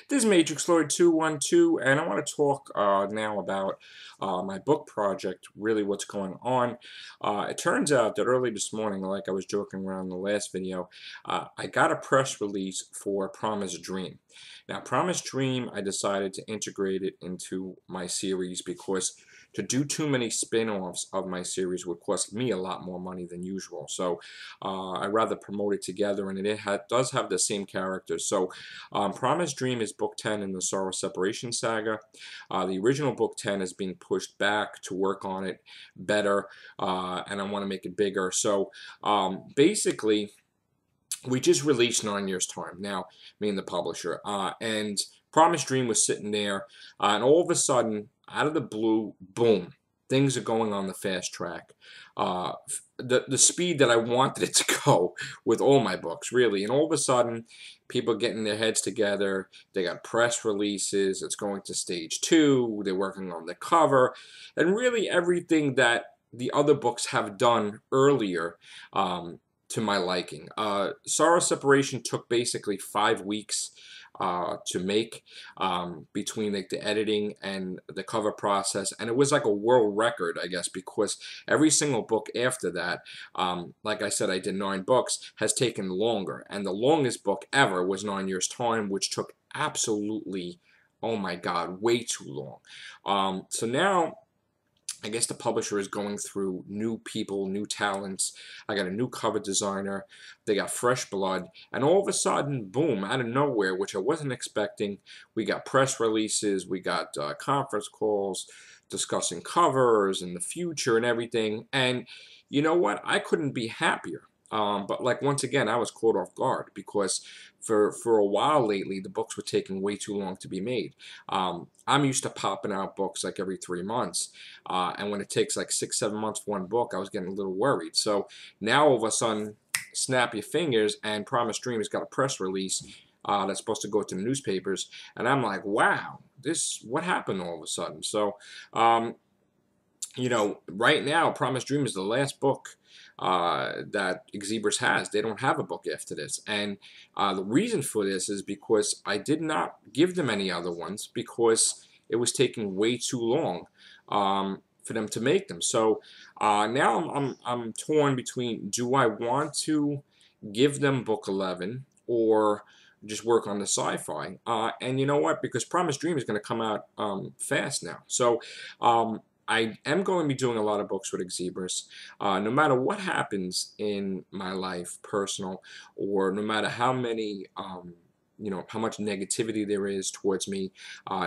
This is Matrixlord 212, and I want to talk now about my book project, really what's going on. It turns out that early this morning, like I was joking around in the last video, I got a press release for Promise Dream. Now, Promise Dream, I decided to integrate it into my series because to do too many spin-offs of my series would cost me a lot more money than usual. So I'd rather promote it together, and does have the same characters. So Promise Dream is book 10 in the Sorrow Separation saga. The original book 10 is being pushed back to work on it better, and I want to make it bigger. So basically, we just released 9 Years Time. Now, me and the publisher, and Promise Dream was sitting there, and all of a sudden, out of the blue, boom, things are going on the fast track. The speed that I wanted it to go with all my books, really. And all of a sudden, people getting their heads together. They got press releases. It's going to stage 2. They're working on the cover, and really everything that the other books have done earlier. To my liking. Sorrow Separation took basically 5 weeks to make, between like the editing and the cover process, and it was like a world record, I guess, because every single book after that, like I said, I did 9 books, has taken longer, and the longest book ever was 9 Years Time, which took absolutely, oh my god, way too long. So now I guess the publisher is going through new people, new talents. I got a new cover designer. They got fresh blood. And all of a sudden, boom, out of nowhere, which I wasn't expecting, we got press releases, we got conference calls discussing covers and the future and everything. And you know what? I couldn't be happier. But like once again, I was caught off guard because for a while lately, the books were taking way too long to be made. I'm used to popping out books like every 3 months, and when it takes like 6, 7 months for one book, I was getting a little worried. So now all of a sudden, snap your fingers, and Promise Dream has got a press release that's supposed to go to the newspapers, and I'm like, wow, what happened all of a sudden? So right now, Promise Dream is the last book that Xebers has. They don't have a book after this. And the reason for this is because I did not give them any other ones because it was taking way too long for them to make them. So now I'm torn between, do I want to give them book 11 or just work on the sci-fi? And you know what? Because Promise Dream is going to come out fast now. So I am going to be doing a lot of books with Xebers. No matter what happens in my life, personal, or no matter how many, how much negativity there is towards me,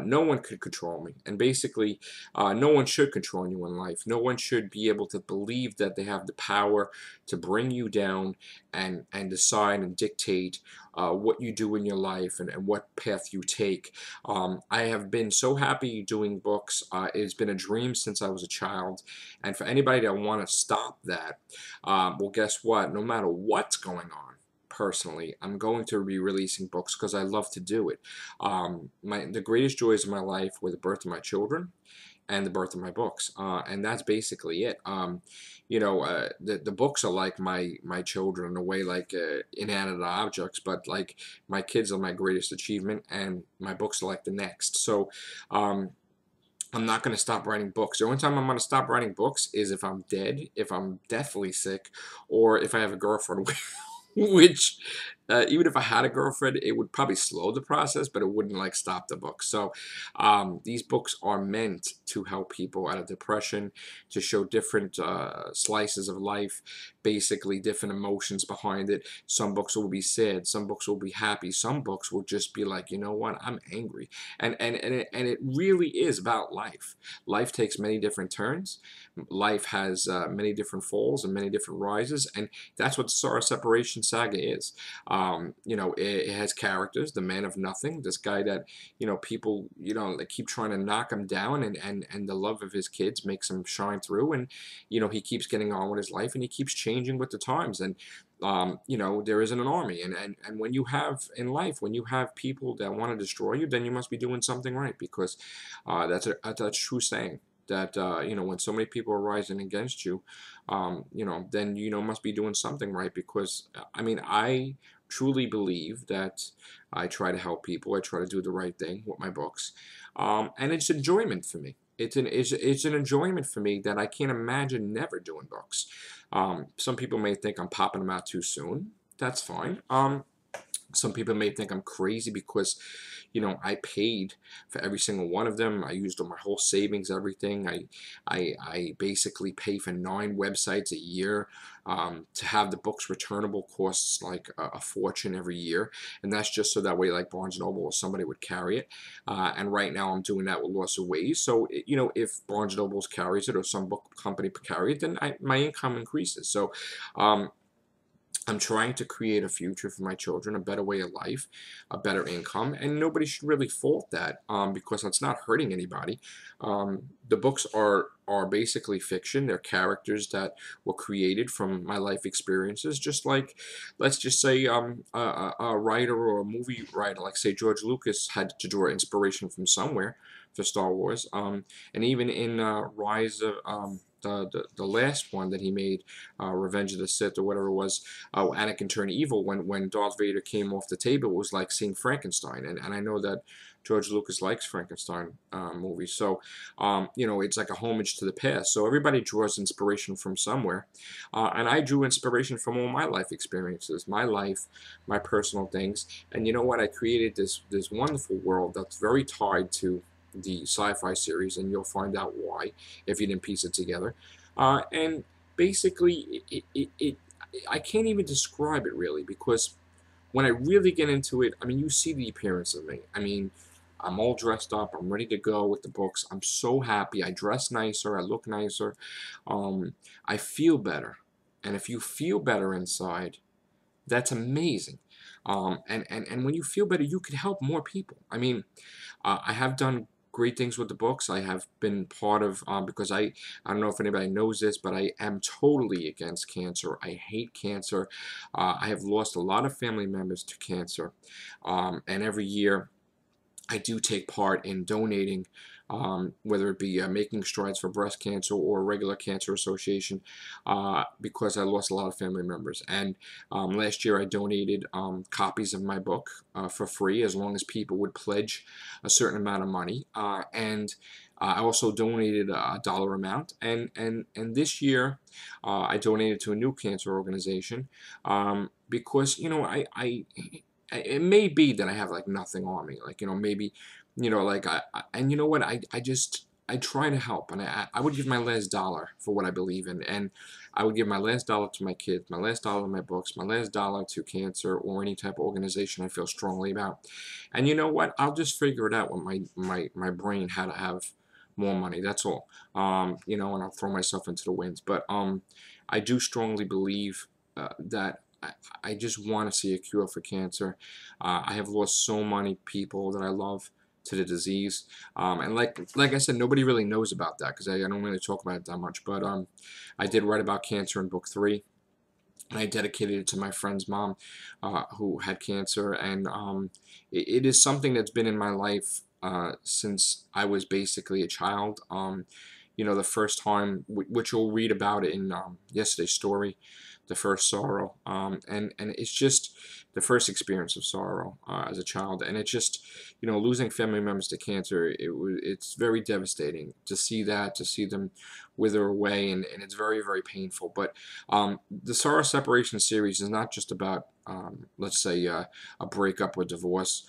no one could control me. And basically, no one should control you in life. No one should be able to believe that they have the power to bring you down and decide and dictate what you do in your life and what path you take. I have been so happy doing books. It's been a dream since I was a child. And for anybody that want to stop that, well, guess what? No matter what's going on, personally, I'm going to be releasing books because I love to do it. The greatest joys of my life were the birth of my children and the birth of my books, and that's basically it. The books are like my children in a way, like inanimate objects, but like my kids are my greatest achievement, and my books are like the next. So I'm not going to stop writing books. The only time I'm going to stop writing books is if I'm dead, if I'm deathly sick, or if I have a girlfriend. Which, even if I had a girlfriend, it would probably slow the process, but it wouldn't like stop the book. So these books are meant to help people out of depression, to show different slices of life, basically different emotions behind it. Some books will be sad, some books will be happy, some books will just be like, you know what, I'm angry. And it really is about life. Life takes many different turns. Life has many different falls and many different rises, and that's what the Sorrow Separation saga is. It has characters. The man of nothing, this guy that people they keep trying to knock him down, and the love of his kids makes him shine through, and he keeps getting on with his life, and he keeps changing with the times. And there isn't an army, and when you have in life, when you have people that want to destroy you, then you must be doing something right, because that's a true saying. That when so many people are rising against you, then must be doing something right. Because I truly believe that I try to help people. I try to do the right thing with my books, and it's enjoyment for me. It's an enjoyment for me that I can't imagine never doing books. Some people may think I'm popping them out too soon. That's fine. Some people may think I'm crazy because, I paid for every single one of them. I used all my whole savings, everything. I basically pay for 9 websites a year. To have the books returnable costs like a fortune every year, and that's just so that way, like Barnes Noble or somebody would carry it. And right now, I'm doing that with Loss of Ways. So, if Barnes Noble carries it or some book company carry it, then my income increases. So, I'm trying to create a future for my children, a better way of life, a better income, and nobody should really fault that, because it's not hurting anybody. The books are basically fiction. They're characters that were created from my life experiences, just like, let's just say, a writer or a movie writer, like say George Lucas, had to draw inspiration from somewhere for Star Wars, and even in Rise of the last one that he made, Revenge of the Sith or whatever it was, Anakin turned evil. When Darth Vader came off the table, it was like seeing Frankenstein, and I know that George Lucas likes Frankenstein movies, so it's like a homage to the past. So everybody draws inspiration from somewhere, and I drew inspiration from all my life experiences, my life, my personal things, and you know what? I created this wonderful world that's very tied to the sci-fi series, and you'll find out why if you didn't piece it together. And basically, I can't even describe it really, because when I really get into it, I mean, you see the appearance of me. I mean, I'm all dressed up. I'm ready to go with the books. I'm so happy. I dress nicer. I look nicer. I feel better. And if you feel better inside, that's amazing. And when you feel better, you can help more people. I mean, I have done great things with the books. I have been part of, because I don't know if anybody knows this, but I am totally against cancer. I hate cancer. I have lost a lot of family members to cancer, and every year I do take part in donating, whether it be Making Strides for Breast Cancer or Regular Cancer Association, because I lost a lot of family members. And last year I donated copies of my book for free, as long as people would pledge a certain amount of money. And I also donated a dollar amount. And this year I donated to a new cancer organization, because, it may be that I have like nothing on me, like, maybe, like and you know what, I try to help, and I would give my last dollar for what I believe in, and I would give my last dollar to my kids, my last dollar to my books, my last dollar to cancer or any type of organization I feel strongly about. And you know what, I'll just figure it out with my brain, how to have more money, that's all. And I'll throw myself into the winds, but I do strongly believe that I just want to see a cure for cancer. I have lost so many people that I love to the disease, and like I said, nobody really knows about that because I don't really talk about it that much. But I did write about cancer in book 3, and I dedicated it to my friend's mom, who had cancer, and it is something that's been in my life since I was basically a child. The first time, which you'll read about it in yesterday's story, the first sorrow, and it's just the first experience of sorrow as a child, and it's just, losing family members to cancer. It's very devastating to see that, to see them wither away, and it's very, very painful. But the Sorrow Separation series is not just about, let's say, a breakup or divorce.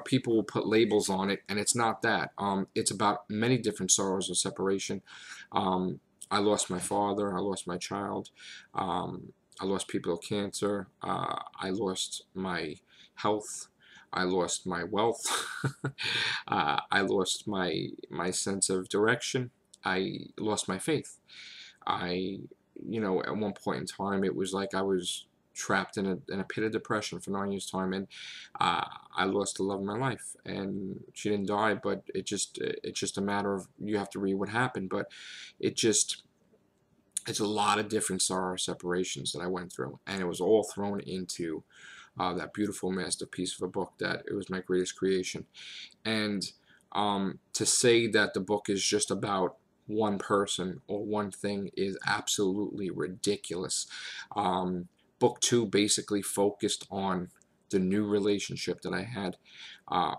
People will put labels on it, and it's not that. It's about many different sorrows of separation. I lost my father. I lost my child. I lost people with cancer. I lost my health. I lost my wealth. I lost my sense of direction. I lost my faith. At one point in time, it was like I was trapped in a pit of depression for 9 years' time, and I lost the love of my life. And she didn't die, but it's just a matter of, you have to read what happened. But it's a lot of different sorrow separations that I went through, and it was all thrown into that beautiful masterpiece of a book that it was my greatest creation. And to say that the book is just about one person or one thing is absolutely ridiculous. Book 2 basically focused on the new relationship that I had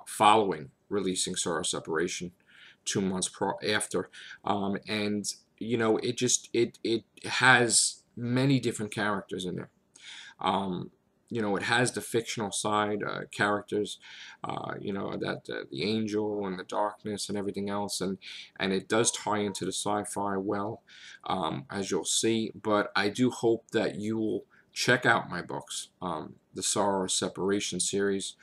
following releasing Sorrow Separation 2 months after. And you know, it has many different characters in there. Um, you know, it has the fictional side, characters, you know, that the angel and the darkness and everything else, and it does tie into the sci-fi well, as you'll see. But I do hope that you will check out my books, the Sorrow Separation series,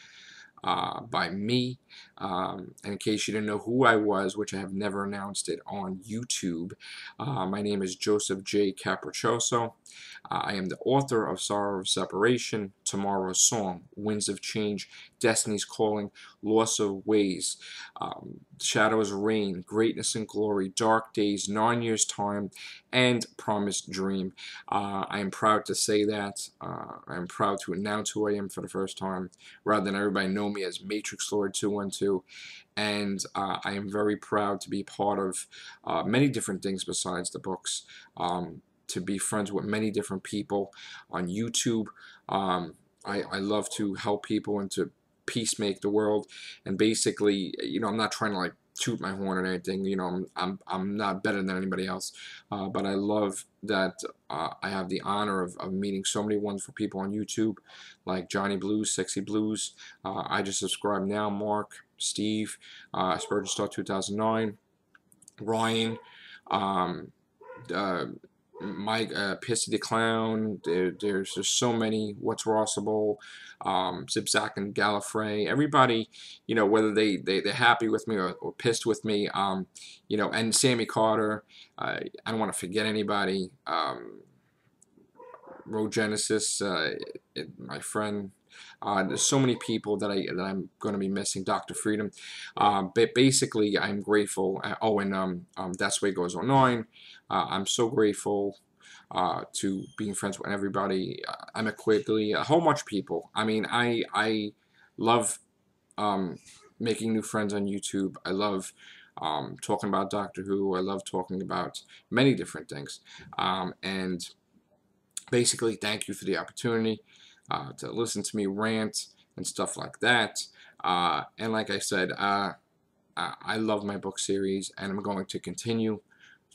by me. And in case you didn't know who I was, which I have never announced it on YouTube, my name is Joseph J. Capriccioso. I am the author of Sorrow of Separation, Tomorrow's Song, Winds of Change, Destiny's Calling, Loss of Ways, Shadows Reign, Greatness and Glory, Dark Days, 9 Years Time, and Promised Dream. I am proud to say that. I am proud to announce who I am for the first time, rather than everybody know me as Matrixlord 212. And I am very proud to be part of many different things besides the books. To be friends with many different people on YouTube. I love to help people and to peace make the world. And basically, you know, I'm not trying to like toot my horn or anything. You know, I'm not better than anybody else. But I love that I have the honor of meeting so many wonderful people on YouTube, like Johnny Blues, Sexy Blues. I Just Subscribe Now, Mark, Steve, Spurgeon Star 2009, Ryan. Um, uh, Mike, Pissy the Clown. There's just so many. What's Rossable, Zipzac and Gallifrey. Everybody, you know, whether they're happy with me or pissed with me. You know, and Sammy Carter. I don't want to forget anybody. Rogenesis, my friend. There's so many people that I'm going to be missing. Dr. Freedom. But basically, I'm grateful. Oh, and That's the Way It Goes online. I'm so grateful to being friends with everybody. Emma Quigley, a whole bunch of people. I mean, I love making new friends on YouTube. I love talking about Doctor Who. I love talking about many different things. And basically, thank you for the opportunity to listen to me rant and stuff like that. And like I said, I love my book series, and I'm going to continue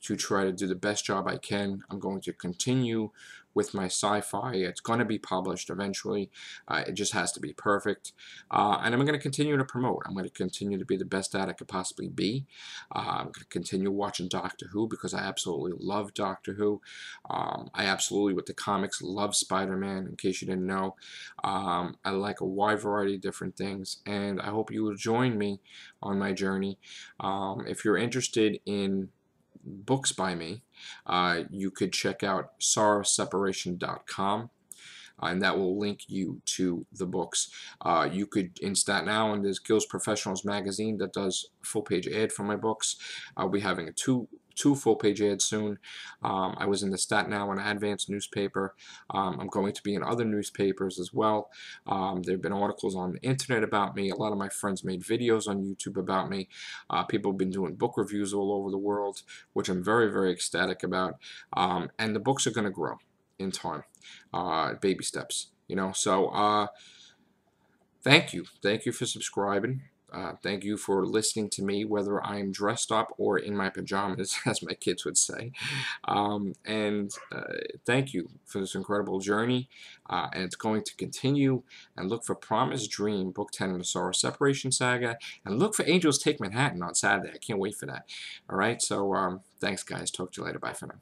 to try to do the best job I can. I'm going to continue with my sci-fi. It's going to be published eventually. It just has to be perfect. And I'm going to continue to promote. I'm going to continue to be the best at I could possibly be. I'm going to continue watching Doctor Who because I absolutely love Doctor Who. I absolutely, with the comics, love Spider-Man, in case you didn't know. I like a wide variety of different things, and I hope you will join me on my journey. If you're interested in books by me, you could check out sorrowseparation.com, and that will link you to the books. You could, in Staten Island, there's Gills Professionals magazine that does full-page ad for my books. I'll be having two full-page ads soon. I was in the Staten Island Advance newspaper. I'm going to be in other newspapers as well. There have been articles on the internet about me. A lot of my friends made videos on YouTube about me. People have been doing book reviews all over the world, which I'm very, very ecstatic about. And the books are going to grow in time, baby steps, you know. So thank you for subscribing. Thank you for listening to me, whether I'm dressed up or in my pajamas, as my kids would say. And thank you for this incredible journey. And it's going to continue. And look for Promised Dream, Book 10 of the Sorrow Separation Saga. And look for Angels Take Manhattan on Saturday. I can't wait for that. All right, so thanks, guys. Talk to you later. Bye for now.